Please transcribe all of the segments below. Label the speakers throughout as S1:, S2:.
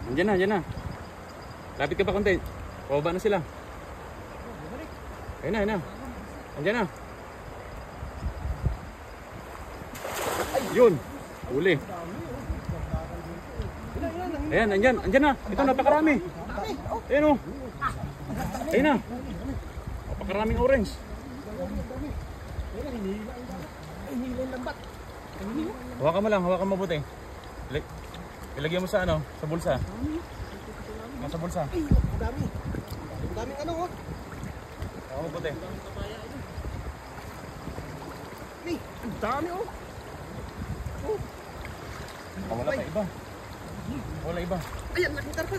S1: Andiyan na, andiyan na. Lapit ka pa konti. Pababa na sila. Ayun na, ayun na. Andiyan na. Yun. Huli. Ayan, andyan. Andyan na. Ito, napakarami. Ayan o. Ayun na. Napakaraming orange. Hawakan mo lang, hawakan mo mabuti. Ilagyan mo sa ano, sa bulsa. Nasa bulsa.
S2: Ay, dami. Daming ano oh.
S1: Hawakan mo mabuti.
S2: Ay, ang dami oh. Oh.
S1: Wala pa iba. Wala iba.
S2: Ay, ang laking karpa.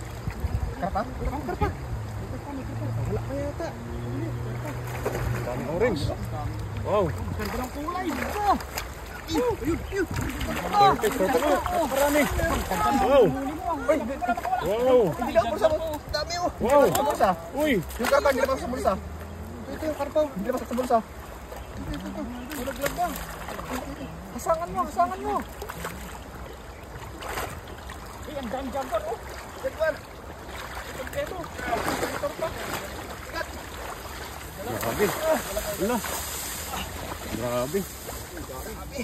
S1: Karpa?
S2: Laking karpa. Wala pa yata.
S1: Daming orange. Wow.
S2: Ganda ng kulay. Ito. Ayun, ayun.
S1: Perfect, perfect. Marami. Wow. Wow.
S2: Hindi lang bulsa mo. Dami oh.
S1: Wow.
S2: Sa bulsa.
S1: Uy.
S2: Yung karpa, hindi lang sa bulsa. Ito yung karpa. Hindi lang sa bulsa. Ito. Ulaglag ba? Hasangan mo, hasangan mo. Ay, ang dami-dami oh. Jaguar. Ito. Motor pa. Ikat.
S1: Grabe. Wala. Grabe.
S2: Grabe.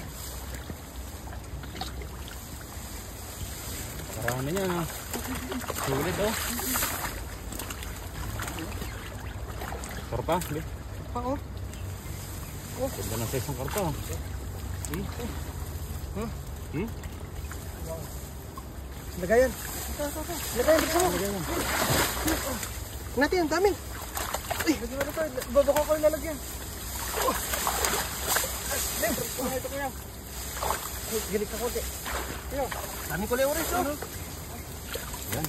S1: Marami yan ha. Sulit oh. Karpa.
S2: Pa oh.
S1: Oh. Ganda na sa isang karpa.
S2: Lagayan. Lagayan, dito mo. Natin, ang dami. Uy, lagyan mo na ito. Babako ko yung lalagyan. Ito kuya. Ay, gilig ka konti. Kuya, dami ko lang orange oh.
S1: Yan.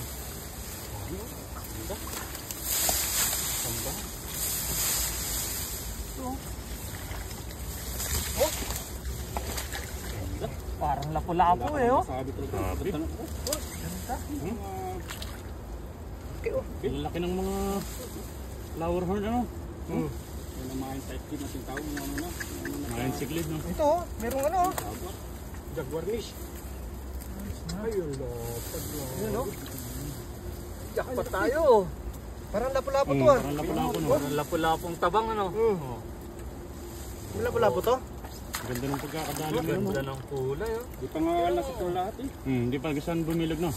S2: Parang lapo-lapo eh oh.
S1: Grabe. Ang laki ng mga flower horn ano? Main siglid no?
S2: Ito oh, merong ano oh.
S3: Jaguar niche. Ayun no, paglo.
S2: Yun oh. Jackpot tayo. Parang lapo-lapo to ah.
S1: Parang lapo-lapo no?
S2: Parang lapo-lapong tabang ano. May lapo-lapo to?
S1: Ganda ng pagkakadali mo.
S2: Ganda ng kulay oh.
S3: Di pa nga nasa ito lahat eh.
S1: Hindi pa gasan bumilog no?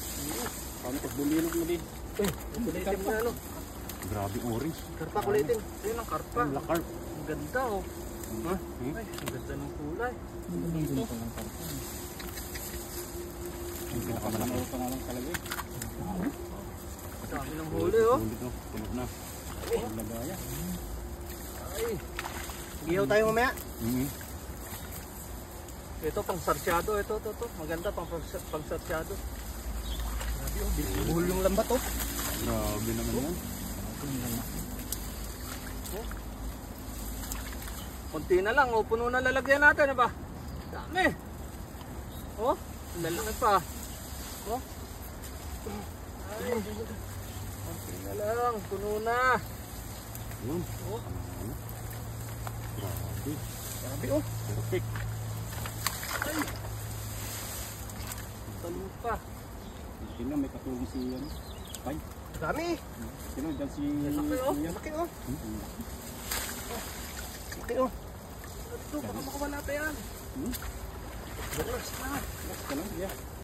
S3: Paano pag bumilog mo din?
S2: Kulitin mo ano.
S1: Grabe orange.
S2: Karpa kulitin. Ayun ang karpa.
S1: Lakar.
S2: Ang ganda oh. Ha? Ay, ang ganda ng kulay.
S1: Ang pinakamalaki.
S3: Ano pa nga lang talaga eh.
S2: Ang dami ng huli oh.
S1: Ulit no? Tunog na.
S3: Lagaya.
S2: Ay. Ihaw tayo mamaya. Ito pang sarsyado. Ito. Maganda pang sarsyado. Grabe oh. Buhol yung lambat oh.
S1: Grabe naman yan.
S2: Kunti na lang oh. Puno na lalagyan natin ba? Dami. Oh. Lalaki pa. Oh. Ay. Kunti na lang. Puno na.
S1: Yun.
S2: Oh.
S1: Grabe.
S2: Grabe oh.
S1: Perfect.
S2: Ay. Talong pa.
S3: Tingnan may katulong si ano. Ay.
S2: Dami.
S3: Tingnan dyan si
S2: Laki oh. Laki oh. Laki oh. Ito, baka makawala pa yan. Bukas na.
S3: Bukas ka lang, yeah.